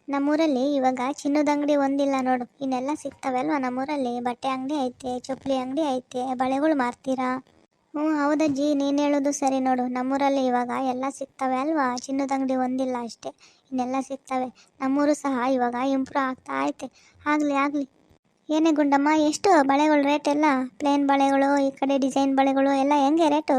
ನಮ್ಮೂರಲ್ಲಿ ಇವಾಗ ಚಿನ್ನದ ಅಂಗಡಿ ಒಂದಿಲ್ಲ ನೋಡು, ಇನ್ನೆಲ್ಲ ಸಿಗ್ತವೆ ಅಲ್ವಾ ನಮ್ಮೂರಲ್ಲಿ. ಬಟ್ಟೆ ಅಂಗಡಿ ಐತೆ, ಚಪ್ಪಲಿ ಅಂಗಡಿ ಐತೆ, ಬಳೆಗಳು ಮಾರ್ತೀರಾ? ಹ್ಞೂ ಹೌದಜ್ಜಿ, ನೀನು ಹೇಳೋದು ಸರಿ ನೋಡು. ನಮ್ಮೂರಲ್ಲಿ ಇವಾಗ ಎಲ್ಲ ಸಿಗ್ತವೆ ಅಲ್ವಾ, ಚಿನ್ನದ ಅಂಗಡಿ ಒಂದಿಲ್ಲ ಅಷ್ಟೇ, ಇನ್ನೆಲ್ಲ ಸಿಗ್ತವೆ. ನಮ್ಮೂರು ಸಹ ಇವಾಗ ಇಂಪ್ರೂವ್ ಆಗ್ತಾ ಐತೆ. ಆಗಲಿ. ಏನೇ ಗುಂಡಮ್ಮ, ಎಷ್ಟು ಬಳೆಗಳು ರೇಟ್ ಎಲ್ಲ? ಪ್ಲೇನ್ ಬಳೆಗಳು, ಈ ಕಡೆ ಡಿಸೈನ್ ಬಳೆಗಳು ಎಲ್ಲ ಹೆಂಗೆ ರೇಟು?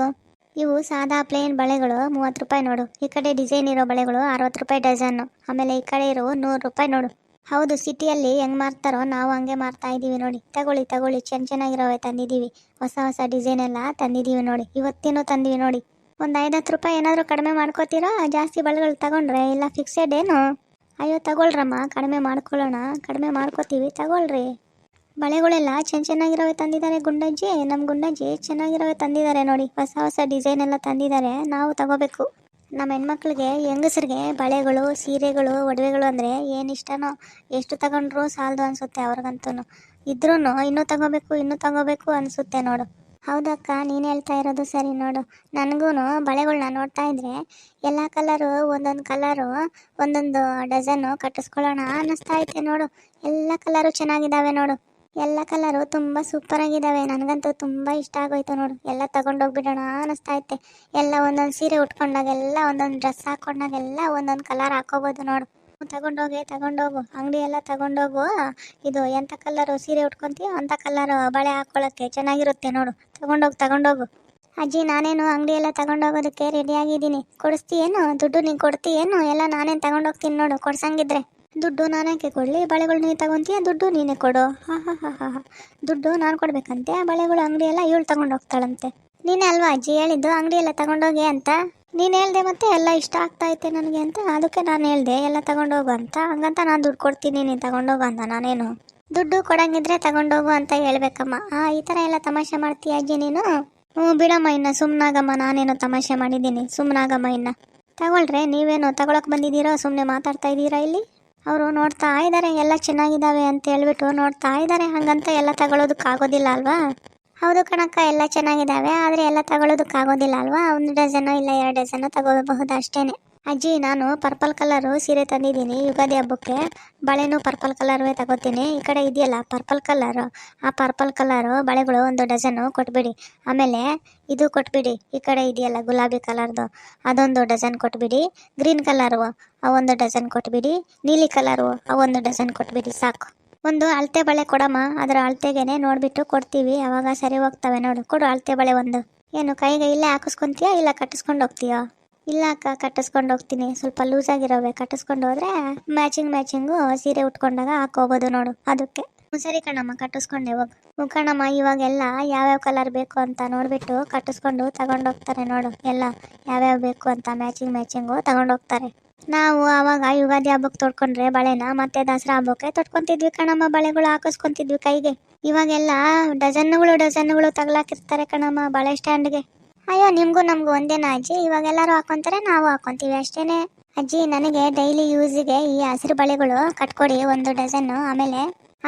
ಇವು ಸಾದಾ ಪ್ಲೇನ್ ಬಳೆಗಳು 30 ರೂಪಾಯಿ ನೋಡು. ಈ ಕಡೆ ಡಿಸೈನ್ ಇರೋ ಬಳೆಗಳು 60 ರೂಪಾಯಿ ಡಜನ್ನು. ಆಮೇಲೆ ಈ ಕಡೆ ಇರೋ 100 ರೂಪಾಯಿ ನೋಡು. ಹೌದು, ಸಿಟಿಯಲ್ಲಿ ಹೆಂಗೆ ಮಾರ್ತಾರೋ ನಾವು ಹಂಗೆ ಮಾರ್ತಾ ಇದ್ದೀವಿ ನೋಡಿ. ತಗೊಳ್ಳಿ, ಚೆನ್ನಾಗಿರೋವೆ ತಂದಿದ್ದೀವಿ. ಹೊಸ ಡಿಸೈನ್ ಎಲ್ಲ ತಂದಿದ್ದೀವಿ ನೋಡಿ. ಇವತ್ತೇನೋ ತಂದೀವಿ ನೋಡಿ. ಒಂದು 5-10 ರೂಪಾಯಿ ಏನಾದರೂ ಕಡಿಮೆ ಮಾಡ್ಕೋತೀರಾ? ಜಾಸ್ತಿ ಬಳೆಗಳು ತಗೊಂಡ್ರೆ, ಇಲ್ಲ ಫಿಕ್ಸೆಡ್ ಏನು? ಅಯ್ಯೋ ತಗೊಳ್ರಮ್ಮ, ಕಡಿಮೆ ಮಾಡ್ಕೊಳ್ಳೋಣ, ಕಡಿಮೆ ಮಾಡ್ಕೋತೀವಿ, ತಗೊಳ್ರಿ. ಬಳೆಗಳೆಲ್ಲ ಚೆನ್ನಾಗಿರೋವೆ ತಂದಿದ್ದಾರೆ ಗುಂಡಜ್ಜಿ. ನಮ್ಮ ಗುಂಡಜ್ಜಿ ಚೆನ್ನಾಗಿರೋವೆ ತಂದಿದ್ದಾರೆ ನೋಡಿ. ಹೊಸ ಡಿಸೈನ್ ಎಲ್ಲ ತಂದಿದ್ದಾರೆ, ನಾವು ತಗೋಬೇಕು. ನಮ್ಮ ಹೆಣ್ಮಕ್ಳಿಗೆ, ಹೆಂಗಸರಿಗೆ ಬಳೆಗಳು, ಸೀರೆಗಳು, ಒಡವೆಗಳು ಅಂದರೆ ಏನು ಇಷ್ಟನೋ. ಎಷ್ಟು ತಗೊಂಡ್ರು ಸಾಲದು ಅನಿಸುತ್ತೆ ಅವ್ರಿಗಂತೂ. ಇದ್ರೂ ಇನ್ನೂ ತಗೋಬೇಕು ಅನಿಸುತ್ತೆ ನೋಡು. ಹೌದಕ್ಕ, ನೀನು ಹೇಳ್ತಾ ಇರೋದು ಸರಿ ನೋಡು. ನನಗೂ ಬಳೆಗಳನ್ನ ನೋಡ್ತಾ ಇದ್ರೆ ಎಲ್ಲ ಕಲರು, ಒಂದೊಂದು ಕಲರು, ಒಂದೊಂದು ಡಜನ್ನು ಕಟ್ಟಿಸ್ಕೊಳ್ಳೋಣ ಅನ್ನಿಸ್ತಾ ಐತೆ ನೋಡು. ಎಲ್ಲ ಕಲರು ಚೆನ್ನಾಗಿದ್ದಾವೆ ನೋಡು. ಎಲ್ಲ ಕಲರು ತುಂಬ ಸೂಪರಾಗಿದ್ದಾವೆ. ನನಗಂತೂ ತುಂಬ ಇಷ್ಟ ಆಗೋಯ್ತು ನೋಡು. ಎಲ್ಲ ತಗೊಂಡೋಗ್ಬಿಡೋಣ ಅನ್ನಿಸ್ತಾ ಐತೆ. ಎಲ್ಲ ಒಂದೊಂದು ಸೀರೆ ಉಟ್ಕೊಂಡಾಗೆಲ್ಲ, ಒಂದೊಂದು ಡ್ರೆಸ್ ಹಾಕೊಂಡಾಗೆಲ್ಲ ಒಂದೊಂದು ಕಲರ್ ಹಾಕೋಬೋದು ನೋಡು. ತಗೊಂಡೋಗು, ಅಂಗಡಿ ಎಲ್ಲ ತಗೊಂಡೋಗು. ಇದು ಎಂಥ ಕಲರು ಸೀರೆ ಉಟ್ಕೊತೀಯೋ ಅಂಥ ಕಲರು ಬಳೆ ಹಾಕ್ಕೊಳ್ಳೋಕ್ಕೆ ಚೆನ್ನಾಗಿರುತ್ತೆ ನೋಡು. ತಗೊಂಡೋಗು. ಅಜ್ಜಿ, ನಾನೇನು ಅಂಗಡಿ ಎಲ್ಲ ತಗೊಂಡೋಗೋದಕ್ಕೆ ರೆಡಿಯಾಗಿದ್ದೀನಿ. ಕೊಡಿಸ್ತೀಯೇನು? ದುಡ್ಡು ನೀನು ಕೊಡ್ತೀಯೇನು? ಎಲ್ಲ ನಾನೇನು ತಗೊಂಡೋಗ್ತೀನಿ ನೋಡು, ಕೊಡ್ಸಂಗಿದ್ರೆ. ದುಡ್ಡು ನಾನೇಕೆ ಕೊಡಲಿ? ಬಳೆಗಳು ನೀನು ತಗೊಂತೀಯ, ದುಡ್ಡು ನೀನೇ ಕೊಡು. ಹಾ. ದುಡ್ಡು ನಾನು ಕೊಡ್ಬೇಕಂತೆ, ಬಳೆಗಳು ಅಂಗಡಿ ಎಲ್ಲ ಇವಳು ತಗೊಂಡೋಗ್ತಾಳಂತೆ. ನೀನೇ ಅಲ್ವಾ ಅಜ್ಜಿ ಹೇಳಿದ್ದು ಅಂಗಡಿ ಎಲ್ಲ ತಗೊಂಡೋಗಿ ಅಂತ? ನೀನು ಹೇಳ್ದೆ ಮತ್ತೆ, ಎಲ್ಲ ಇಷ್ಟ ಆಗ್ತಾ ಐತೆ ನನಗೆ ಅಂತ, ಅದಕ್ಕೆ ನಾನು ಹೇಳ್ದೆ ಎಲ್ಲ ತಗೊಂಡೋಗು ಅಂತ. ಹಂಗಂತ ನಾನು ದುಡ್ಡು ಕೊಡ್ತೀನಿ, ನೀನು ತಗೊಂಡೋಗು ಅಂತ ನಾನೇನು? ದುಡ್ಡು ಕೊಡಂಗಿದ್ರೆ ತಗೊಂಡೋಗು ಅಂತ ಹೇಳ್ಬೇಕಮ್ಮ. ಈ ಥರ ಎಲ್ಲ ತಮಾಷೆ ಮಾಡ್ತೀಯ ಅಜ್ಜಿ ನೀನು? ಹ್ಞೂ ಬಿಡಮ್ಮ, ಇನ್ನು ಸುಮ್ಮನಾಗಮ್ಮ. ನಾನೇನೋ ತಮಾಷೆ ಮಾಡಿದ್ದೀನಿ, ಸುಮ್ಮನಾಗಮ್ಮ. ಇನ್ನು ತಗೊಳ್ರೆ, ನೀವೇನು ತಗೊಳಕ್ ಬಂದಿದ್ದೀರೋ? ಸುಮ್ಮನೆ ಮಾತಾಡ್ತಾ ಇದ್ದೀರಾ ಇಲ್ಲಿ? ಅವರು ನೋಡ್ತಾ ಇದ್ದಾರೆ, ಎಲ್ಲ ಚೆನ್ನಾಗಿದ್ದಾವೆ ಅಂತ ಹೇಳ್ಬಿಟ್ಟು ನೋಡ್ತಾ ಇದ್ದಾರೆ. ಹಂಗಂತ ಎಲ್ಲ ತಗೊಳ್ಳೋದಕ್ಕಾಗೋದಿಲ್ಲ ಅಲ್ವಾ? ಹೌದು ಕಣಕ್ಕ, ಎಲ್ಲ ಚೆನ್ನಾಗಿದ್ದಾವೆ, ಆದರೆ ಎಲ್ಲ ತಗೊಳ್ಳೋದಕ್ಕಾಗೋದಿಲ್ಲ ಅಲ್ವಾ? 1 ಡಜನ್ನು ಇಲ್ಲ 2 ಡಜನ್ನು ತಗೋಬಹುದು ಅಷ್ಟೇನೆ. ಅಜ್ಜಿ, ನಾನು ಪರ್ಪಲ್ ಕಲರು ಸೀರೆ ತಂದಿದ್ದೀನಿ ಯುಗಾದಿ ಹಬ್ಬಕ್ಕೆ. ಬಳೆನೂ ಪರ್ಪಲ್ ಕಲರ್ವೇ ತಗೋತೀನಿ. ಈ ಕಡೆ ಇದೆಯಲ್ಲ ಪರ್ಪಲ್ ಕಲರು, ಆ ಪರ್ಪಲ್ ಕಲರು ಬಳೆಗಳು 1 ಡಜನ್ನು ಕೊಟ್ಬಿಡಿ. ಆಮೇಲೆ ಇದು ಕೊಟ್ಬಿಡಿ, ಈ ಕಡೆ ಇದೆಯಲ್ಲ ಗುಲಾಬಿ ಕಲರ್ದು, ಅದೊಂದು ಡಜನ್ ಕೊಟ್ಬಿಡಿ. ಗ್ರೀನ್ ಕಲರು 1 ಡಜನ್ ಕೊಟ್ಬಿಡಿ. ನೀಲಿ ಕಲರು 1 ಡಜನ್ ಕೊಟ್ಬಿಡಿ, ಸಾಕು. ಒಂದು ಅಳತೆ ಬಳೆ ಕೊಡಮ್ಮ, ಅದರ ಅಳತೆಗೇನೆ ನೋಡಿಬಿಟ್ಟು ಕೊಡ್ತೀವಿ, ಅವಾಗ ಸರಿ ಹೋಗ್ತವೆ ನೋಡು. ಕೊಡು ಅಳತೆ ಬಳೆ ಒಂದು. ಏನು ಕೈಗೆ ಇಲ್ಲೇ ಹಾಕಿಸ್ಕೊತೀಯಾ, ಇಲ್ಲ ಕಟ್ಟಿಸ್ಕೊಂಡು ಹೋಗ್ತೀಯಾ? ಇಲ್ಲ ಅಕ್ಕ, ಕಟ್ಟಿಸ್ಕೊಂಡು ಹೋಗ್ತೀನಿ. ಸ್ವಲ್ಪ ಲೂಸಾಗಿರೋವೆ, ಕಟ್ಟಿಸ್ಕೊಂಡು ಹೋದ್ರೆ ಮ್ಯಾಚಿಂಗು ಸೀರೆ ಉಟ್ಕೊಂಡಾಗ ಹಾಕೋಬೋದು ನೋಡು, ಅದಕ್ಕೆ. ಸರಿ ಕಣಮ್ಮ, ಕಟ್ಟಿಸ್ಕೊಂಡೆ ಹೋಗು. ಕಣಮ್ಮ, ಇವಾಗೆಲ್ಲ ಯಾವ್ಯಾವ ಕಲರ್ ಬೇಕು ಅಂತ ನೋಡಿಬಿಟ್ಟು ಕಟ್ಟಿಸ್ಕೊಂಡು ತಗೊಂಡೋಗ್ತಾರೆ ನೋಡು. ಎಲ್ಲ ಯಾವ್ಯಾವ ಬೇಕು ಅಂತ ಮ್ಯಾಚಿಂಗು ತಗೊಂಡೋಗ್ತಾರೆ. ನಾವು ಆವಾಗ ಯುಗಾದಿ ಹಬ್ಬಕ್ಕೆ ತೊಡ್ಕೊಂಡ್ರೆ ಬಳೆನ ಮತ್ತೆ ದಸರಾ ಹಬ್ಬಕ್ಕೆ ತೊಡ್ಕೊತಿದ್ವಿ ಕಣಮ್ಮ. ಬಳೆಗಳು ಹಾಕಿಸ್ಕೊತಿದ್ವಿ ಕೈಗೆ. ಇವಾಗೆಲ್ಲ ಡಜನ್ನುಗಳು ತಗಲಾಕಿರ್ತಾರೆ ಕಣಮ್ಮ ಬಳೆ ಸ್ಟ್ಯಾಂಡ್ಗೆ. ಅಯ್ಯೋ, ನಿಮಗೂ ನಮಗೂ ಒಂದೇನಾ ಅಜ್ಜಿ? ಇವಾಗೆಲ್ಲರೂ ಹಾಕೊಂತಾರೆ, ನಾವು ಹಾಕೊಂತೀವಿ ಅಷ್ಟೇನೆ. ಅಜ್ಜಿ, ನನಗೆ ಡೈಲಿ ಯೂಸಿಗೆ ಈ ಹಸಿರು ಬಳೆಗಳು ಕಟ್ಕೊಡಿ 1 ಡಜನ್ನು.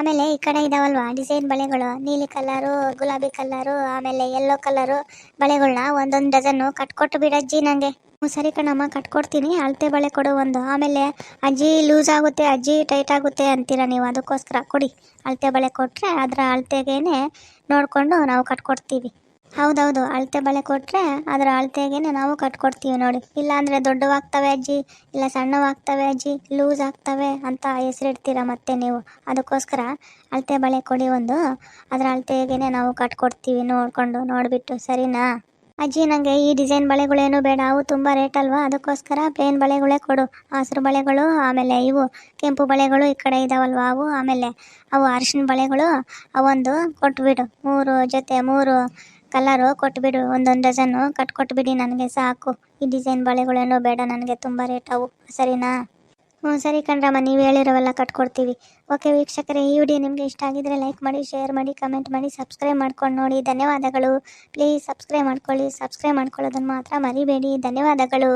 ಆಮೇಲೆ ಈ ಕಡೆ ಇದಾವಲ್ವಾ ಡಿಸೈನ್ ಬಳೆಗಳು, ನೀಲಿ ಕಲರು, ಗುಲಾಬಿ ಕಲರು, ಆಮೇಲೆ ಯೆಲ್ಲೋ ಕಲರು ಬಳೆಗಳನ್ನ 1 ಡಜನ್ನು ಕಟ್ಕೊಟ್ಟು ಬಿಡಜ್ಜಿ ನನಗೆ. ಸರಿ ಕಣಮ್ಮ, ಕಟ್ಕೊಡ್ತೀನಿ. ಅಳತೆ ಬಳೆ ಕೊಡು ಒಂದು. ಆಮೇಲೆ ಅಜ್ಜಿ ಲೂಸ್ ಆಗುತ್ತೆ, ಅಜ್ಜಿ ಟೈಟ್ ಆಗುತ್ತೆ ಅಂತೀರಾ ನೀವು, ಅದಕ್ಕೋಸ್ಕರ ಕೊಡಿ. ಅಳತೆ ಬಳೆ ಕೊಟ್ಟರೆ ಅದರ ಅಳತೆಗೇನೆ ನೋಡಿಕೊಂಡು ನಾವು ಕಟ್ಕೊಡ್ತೀವಿ. ಹೌದೌದು, ಅಳತೆ ಬಳೆ ಕೊಟ್ಟರೆ ಅದರ ಅಳತೆಗೇನೆ ನಾವು ಕಟ್ಕೊಡ್ತೀವಿ ನೋಡಿ. ಇಲ್ಲಾಂದರೆ ದೊಡ್ಡವಾಗ್ತವೆ ಅಜ್ಜಿ, ಇಲ್ಲ ಸಣ್ಣವಾಗ್ತವೆ ಅಜ್ಜಿ, ಲೂಸ್ ಆಗ್ತವೆ ಅಂತ ಹೆಸರಿಡ್ತೀರಾ ಮತ್ತೆ ನೀವು. ಅದಕ್ಕೋಸ್ಕರ ಅಳತೆ ಬಳೆ ಕೊಡಿ ಒಂದು, ಅದರ ಅಳತೆಗೇನೆ ನಾವು ಕಟ್ಕೊಡ್ತೀವಿ ನೋಡಿಬಿಟ್ಟು. ಸರಿನಾ ಅಜ್ಜಿ? ನನಗೆ ಈ ಡಿಸೈನ್ ಬಳೆಗಳೇನು ಬೇಡ, ಅವು ತುಂಬ ರೇಟ್ ಅಲ್ವಾ, ಅದಕ್ಕೋಸ್ಕರ ಪ್ಲೇನ್ ಬಳೆಗಳೇ ಕೊಡು. ಹಸಿರು ಬಳೆಗಳು, ಆಮೇಲೆ ಇವು ಕೆಂಪು ಬಳೆಗಳು ಈ ಕಡೆ ಇದಾವಲ್ವ ಅವು, ಆಮೇಲೆ ಅವು ಅರಿಶಿನ ಬಳೆಗಳು ಅವೊಂದು ಕೊಟ್ಬಿಡು. 3 ಜೊತೆ 3 ಕಲರು ಕೊಟ್ಬಿಡು. 1 ಡಜನ್ನು ಕಟ್ಕೊಟ್ಬಿಡಿ, ನನಗೆ ಸಾಕು. ಈ ಡಿಸೈನ್ ಬಳೆಗಳೇನೋ ಬೇಡ ನನಗೆ, ತುಂಬ ರೇಟ್ ಅವು. ಸರಿನಾ? ಹ್ಞೂ ಸರಿ ಕಣ್ರಮ್ಮ, ನೀವು ಹೇಳಿರೋವೆಲ್ಲ ಕಟ್ಕೊಡ್ತೀವಿ. ಓಕೆ ವೀಕ್ಷಕರೇ, ಈ ವಿಡಿಯೋ ನಿಮಗೆ ಇಷ್ಟ ಆಗಿದ್ರೆ ಲೈಕ್ ಮಾಡಿ, ಶೇರ್ ಮಾಡಿ, ಕಮೆಂಟ್ ಮಾಡಿ, ಸಬ್ಸ್ಕ್ರೈಬ್ ಮಾಡ್ಕೊಂಡು ನೋಡಿ. ಧನ್ಯವಾದಗಳು. ಪ್ಲೀಸ್ ಸಬ್ಸ್ಕ್ರೈಬ್ ಮಾಡ್ಕೊಳ್ಳಿ. ಸಬ್ಸ್ಕ್ರೈಬ್ ಮಾಡ್ಕೊಳ್ಳೋದನ್ನು ಮಾತ್ರ ಮರಿಬೇಡಿ. ಧನ್ಯವಾದಗಳು.